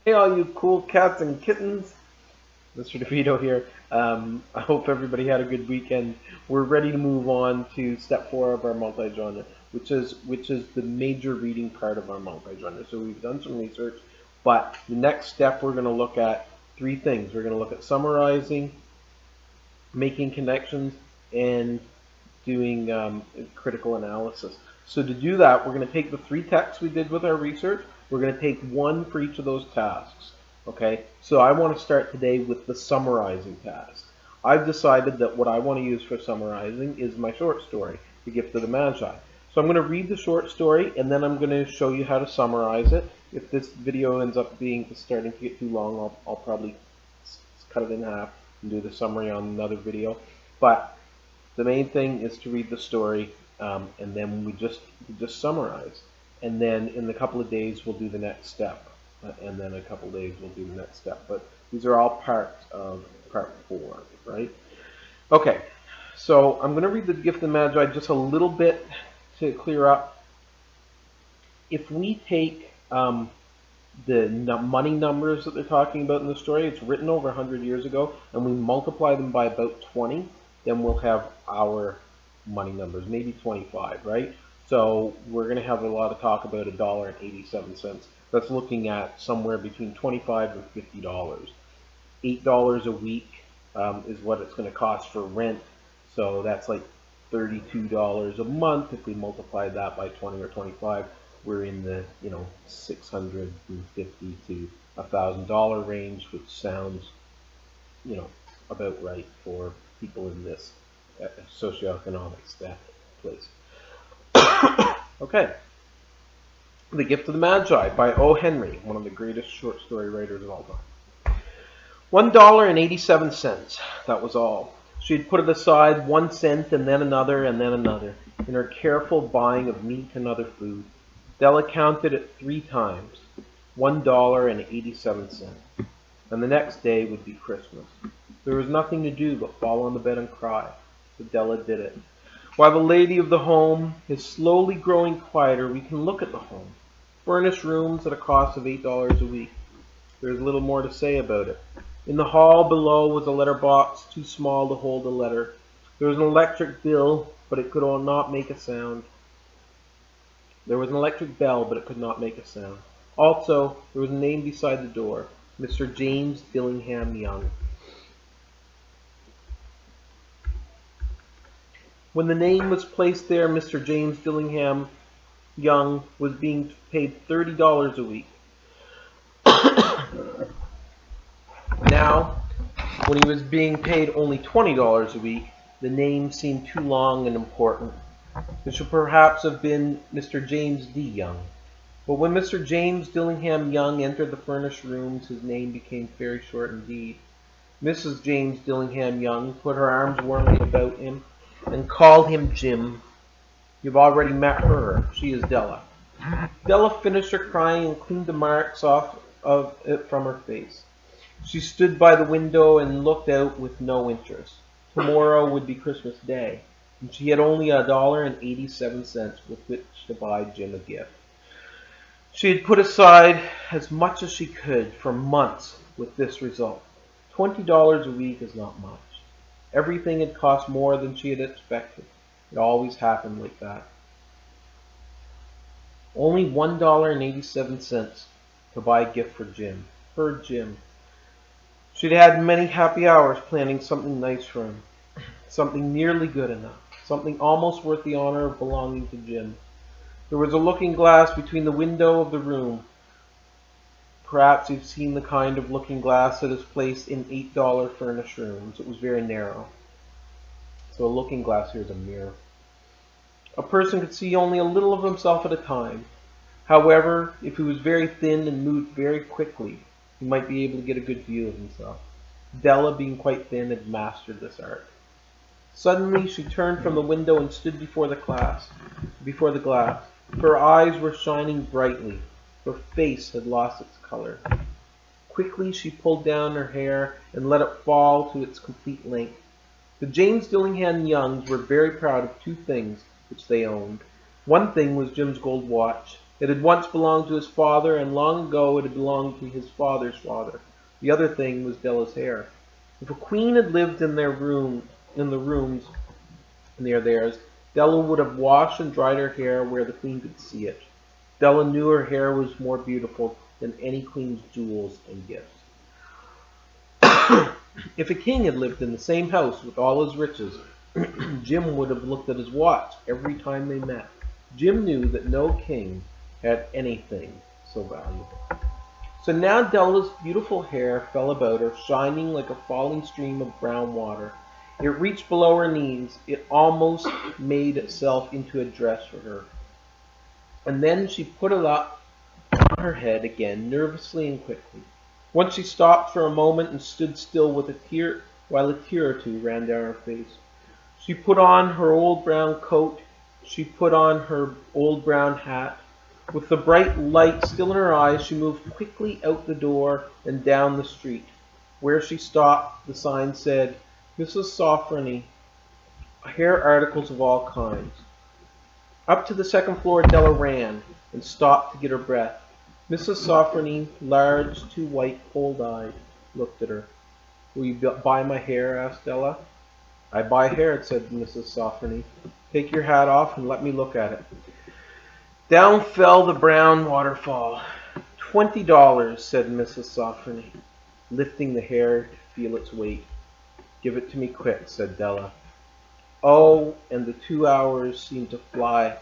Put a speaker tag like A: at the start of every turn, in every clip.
A: Hey, all you cool cats and kittens. Mr. DeVito here. I hope everybody had a good weekend. We're ready to move on to step 4 of our multi-genre, which is the major reading part of our multi-genre. So we've done some research, but the next step we're going to look at three things. We're going to look at summarizing, making connections, and doing critical analysis. So to do that, we're going to take the three texts we did with our research. We're going to take one for each of those tasks. Okay, so I want to start today with the summarizing task. I've decided that what I want to use for summarizing is my short story, The Gift of the Magi. So I'm going to read the short story and then I'm going to show you how to summarize it. If this video ends up being starting to get too long, I'll probably cut it in half and do the summary on another video. But the main thing is to read the story, and then we just summarize. And then in a couple of days we'll do the next step, and then a couple of days we'll do the next step. But these are all parts of part 4, right? Okay, so I'm going to read the Gift of the Magi just a little bit to clear up. If we take the money numbers that they're talking about in the story, it's written over 100 years ago, and we multiply them by about 20, then we'll have our money numbers, maybe 25, right? So we're going to have a lot of talk about $1.87. That's looking at somewhere between $25 and $50. $8 a week is what it's going to cost for rent. So that's like $32 a month. If we multiply that by 20 or 25, we're in the 650 to $1,000 range, which sounds about right for people in this socioeconomic place. Okay, The Gift of the Magi by O. Henry, one of the greatest short story writers of all time. $1.87, that was all. She had put it aside 1 cent and then another in her careful buying of meat and other food. Della counted it 3 times. $1.87. And the next day would be Christmas. There was nothing to do but fall on the bed and cry. So Della did it. While the lady of the home is slowly growing quieter, we can look at the home. Furnished rooms at a cost of $8 a week. There is little more to say about it. In the hall below was a letter box too small to hold a letter. There was an electric bill, but it could not make a sound. There was an electric bell, but it could not make a sound. Also, there was a name beside the door, Mr. James Dillingham Young. When the name was placed there, Mr. James Dillingham Young was being paid $30 a week. Now, when he was being paid only $20 a week, the name seemed too long and important. It should perhaps have been Mr. James D. Young. But when Mr. James Dillingham Young entered the furnished rooms, his name became very short indeed. Mrs. James Dillingham Young put her arms warmly about him and called him Jim. You've already met her. She is Della. Della finished her crying and cleaned the marks off of it from her face. She stood by the window and looked out with no interest. Tomorrow would be Christmas Day, and she had only $1.87 with which to buy Jim a gift. She had put aside as much as she could for months with this result. $20 a week is not much. Everything had cost more than she had expected. It always happened like that. Only $1.87 to buy a gift for Jim. Her Jim. She'd had many happy hours planning something nice for him. Something nearly good enough. Something almost worth the honor of belonging to Jim. There was a looking glass between the window of the room. Perhaps you've seen the kind of looking glass that is placed in $8 furnished rooms. It was very narrow. So a looking glass here is a mirror. A person could see only a little of himself at a time. However, if he was very thin and moved very quickly, he might be able to get a good view of himself. Della, being quite thin, had mastered this art. Suddenly, she turned from the window and stood before the glass. Her eyes were shining brightly. Her face had lost its color. Quickly, she pulled down her hair and let it fall to its complete length. The James Dillingham Youngs were very proud of 2 things which they owned. One thing was Jim's gold watch. It had once belonged to his father, and long ago it had belonged to his father's father. The other thing was Della's hair. If a queen had lived in the rooms near theirs, Della would have washed and dried her hair where the queen could see it. Della knew her hair was more beautiful than any queen's jewels and gifts. If a king had lived in the same house with all his riches, Jim would have looked at his watch every time they met. Jim knew that no king had anything so valuable. So now Della's beautiful hair fell about her, shining like a falling stream of brown water. It reached below her knees. It almost made itself into a dress for her. And then she put it up on her head again, nervously and quickly. Once she stopped for a moment and stood still with a tear, while a tear or two ran down her face. She put on her old brown coat. She put on her old brown hat. With the bright light still in her eyes, she moved quickly out the door and down the street. Where she stopped, the sign said, "Mrs. Sofronie, hair articles of all kinds." Up to the second floor Della ran and stopped to get her breath. Mrs. Sofronie, large, too white, cold-eyed, looked at her. "Will you buy my hair?" asked Della. "I buy hair," said Mrs. Sofronie. "Take your hat off and let me look at it." Down fell the brown waterfall. $20, said Mrs. Sofronie, lifting the hair to feel its weight. "Give it to me quick," said Della. Oh, and the 2 hours seemed to fly.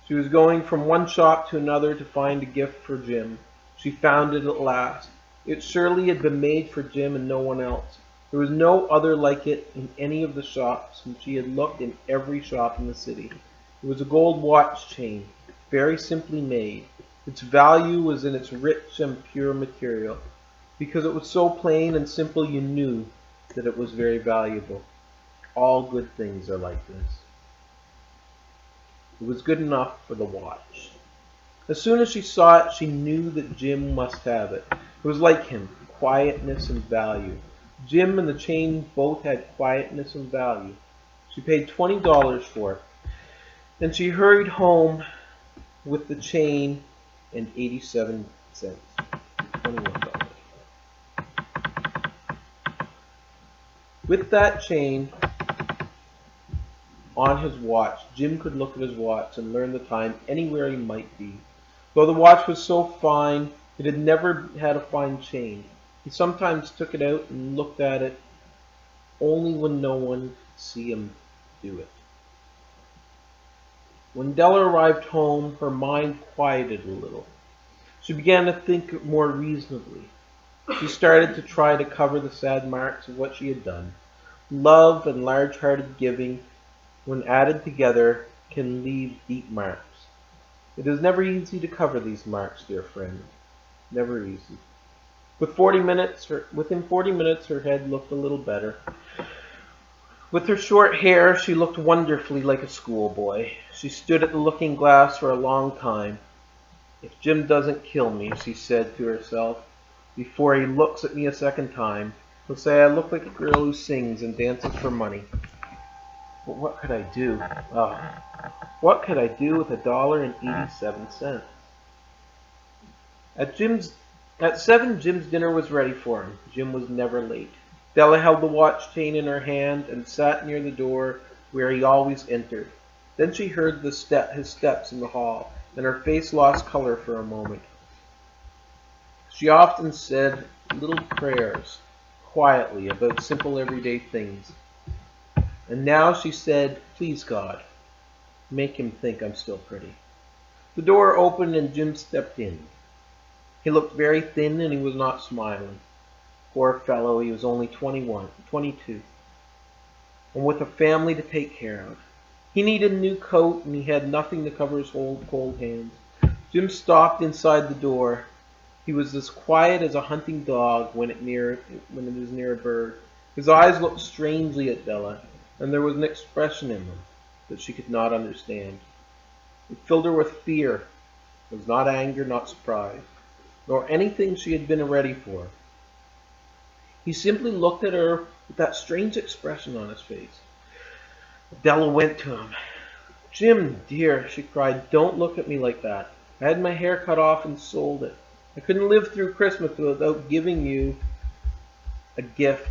A: She was going from one shop to another to find a gift for Jim. She found it at last. It surely had been made for Jim and no one else. There was no other like it in any of the shops, and she had looked in every shop in the city. It was a gold watch chain, very simply made. Its value was in its rich and pure material. Because it was so plain and simple, you knew that it was very valuable. All good things are like this. It was good enough for the watch. As soon as she saw it, she knew that Jim must have it. It was like him, quietness and value. Jim and the chain both had quietness and value. She paid $20 for it. Then she hurried home with the chain and 87 cents. $21. With that chain on his watch, Jim could look at his watch and learn the time anywhere he might be. Though the watch was so fine, it had never had a fine chain. He sometimes took it out and looked at it only when no one could see him do it. When Della arrived home, her mind quieted a little. She began to think more reasonably. She started to try to cover the sad marks of what she had done. Love and large-hearted giving, when added together, can leave deep marks. It is never easy to cover these marks, dear friend. Never easy. Within 40 minutes, her head looked a little better. With her short hair, she looked wonderfully like a schoolboy. She stood at the looking glass for a long time. "If Jim doesn't kill me," she said to herself, "before he looks at me a second time, he'll say I look like a girl who sings and dances for money. But what could I do? Oh, what could I do with $1.87? At 7, Jim's dinner was ready for him. Jim was never late. Della held the watch chain in her hand and sat near the door where he always entered. Then she heard his steps in the hall, and her face lost color for a moment. She often said little prayers, quietly, about simple everyday things. And now she said, "Please, God, make him think I'm still pretty." The door opened and Jim stepped in. He looked very thin and he was not smiling. Poor fellow, he was only 22, and with a family to take care of. He needed a new coat and he had nothing to cover his cold hands. Jim stopped inside the door. He was as quiet as a hunting dog when it is near a bird. His eyes looked strangely at Della, and there was an expression in them that she could not understand. It filled her with fear. It was not anger, not surprise, nor anything she had been ready for. He simply looked at her with that strange expression on his face. Della went to him. "Jim, dear," she cried, "don't look at me like that. I had my hair cut off and sold it. I couldn't live through Christmas without giving you a gift.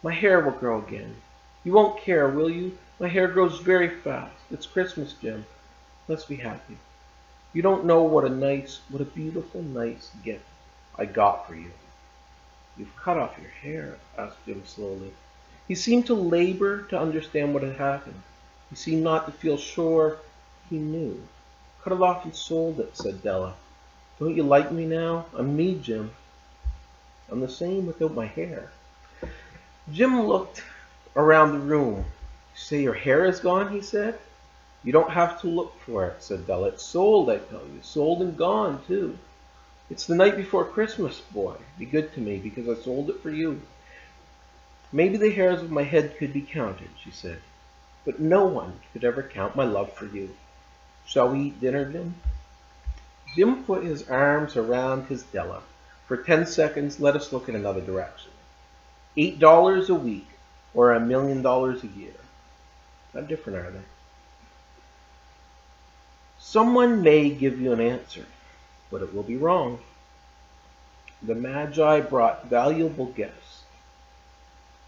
A: My hair will grow again. You won't care, will you? My hair grows very fast. It's Christmas, Jim. Let's be happy. You don't know what a beautiful, nice gift I got for you. You've cut off your hair, asked Jim slowly. He seemed to labor to understand what had happened. He seemed not to feel sure he knew. Cut it off and sold it, said Della. Don't you like me now? I'm me, Jim. I'm the same without my hair. Jim looked around the room. You say your hair is gone, he said. You don't have to look for it, said Della. It's sold, I tell you. Sold and gone, too. It's the night before Christmas, boy. Be good to me, because I sold it for you. Maybe the hairs of my head could be counted, she said. But no one could ever count my love for you. Shall we eat dinner, Jim? Jim put his arms around his Della. For 10 seconds, let us look in another direction. $8 a week, or $1 million a year. How different are they? Someone may give you an answer, but it will be wrong. The Magi brought valuable gifts,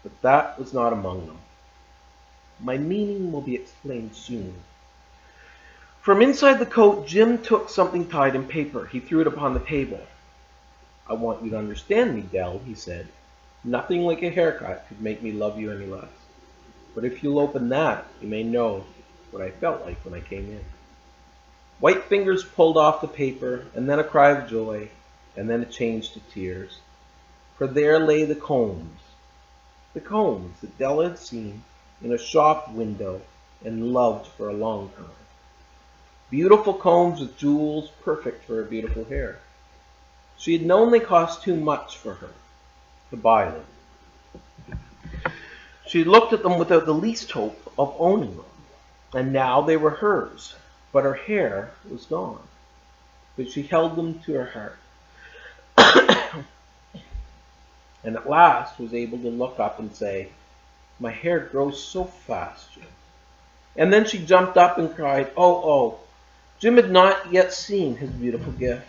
A: but that was not among them. My meaning will be explained soon. From inside the coat, Jim took something tied in paper. He threw it upon the table. I want you to understand me, Dell, he said. Nothing like a haircut could make me love you any less. But if you'll open that, you may know what I felt like when I came in. White fingers pulled off the paper, and then a cry of joy, and then a change to tears. For there lay the combs that Della had seen in a shop window and loved for a long time. Beautiful combs with jewels, perfect for her beautiful hair. She had known they cost too much for her to buy them. She looked at them without the least hope of owning them, and now they were hers, but her hair was gone. But she held them to her heart, and at last was able to look up and say, my hair grows so fast, Jim. And then she jumped up and cried, oh. Jim had not yet seen his beautiful gift.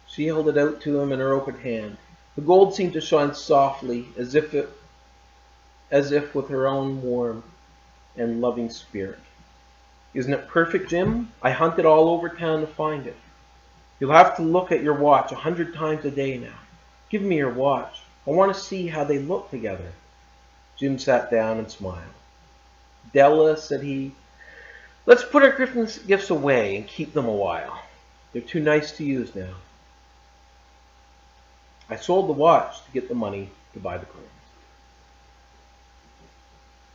A: She held it out to him in her open hand. The gold seemed to shine softly, as if with her own warm and loving spirit. Isn't it perfect, Jim? I hunted all over town to find it. You'll have to look at your watch 100 times a day now. Give me your watch. I want to see how they look together. Jim sat down and smiled. Della, said he, let's put our Christmas gifts away and keep them a while. They're too nice to use now. I sold the watch to get the money to buy the coins.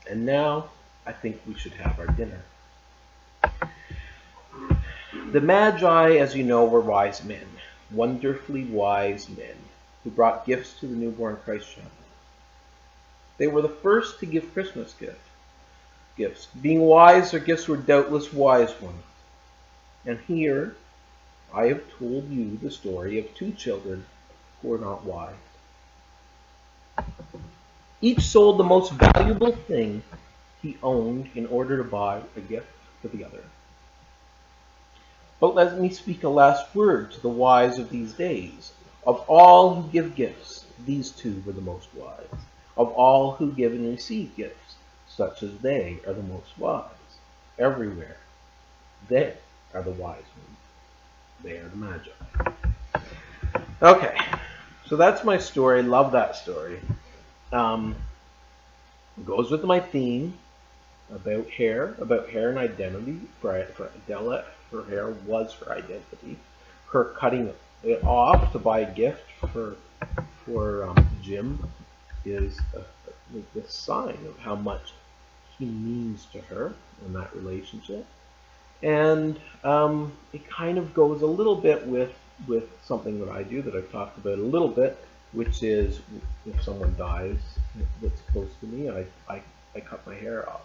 A: And now I think we should have our dinner. The Magi, as you know, were wise men, wonderfully wise men, who brought gifts to the newborn Christ child. They were the first to give Christmas gifts. Being wise, their gifts were doubtless wise ones. And here I have told you the story of two children who were not wise. Each sold the most valuable thing he owned in order to buy a gift for the other. But let me speak a last word to the wise of these days. Of all who give gifts, these two were the most wise. Of all who give and receive gifts, such as they are the most wise. Everywhere, they are the wise ones. They are the Magi. Okay, so that's my story. Love that story. It goes with my theme about hair and identity. For Adela, her hair was her identity. Her cutting it off to buy a gift for Jim is the sign of how much he means to her in that relationship. And it kind of goes a little bit with something that I do that I've talked about a little bit, which is if someone dies that's close to me, I cut my hair off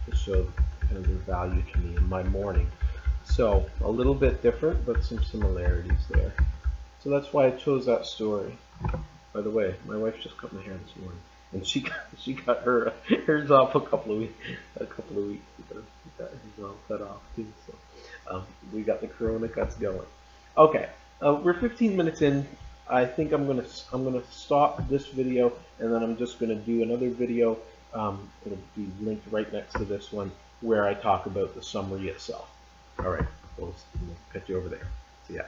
A: to show kind of their value to me in my mourning. So a little bit different, but some similarities there. So that's why I chose that story. By the way, my wife just cut my hair this morning, and she got hers off a couple of weeks ago. She got hers all cut off too. So We got the Corona cuts going. Okay, we're 15 minutes in. I think I'm gonna stop this video, and then I'm just gonna do another video. It'll be linked right next to this one, where I talk about the summary itself. All right, we'll catch you over there. See ya.